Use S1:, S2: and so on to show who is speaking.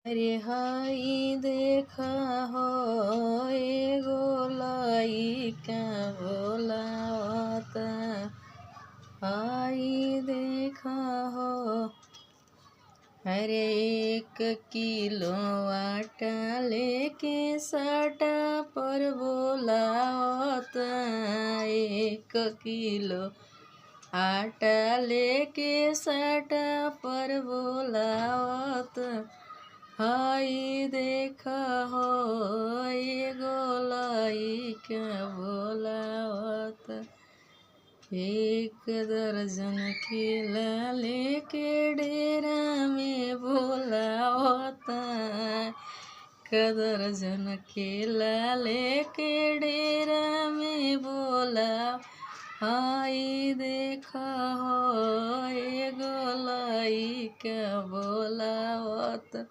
S1: अरे हई देखा हो एगो लइका बोलावता। हई देखा हो अरे 1 किलो आटा लेके साटा पर बोलावता। 1 किलो आटा लेके साटा पर बोलावता। हई देखा हो एगो लइका बोलावता। 1 दर्जन केला लेके डेरा में बोलावता। 1 दर्जन केला लेके डेरा में बोला। हई देखा हो एगो लइका बोलावता।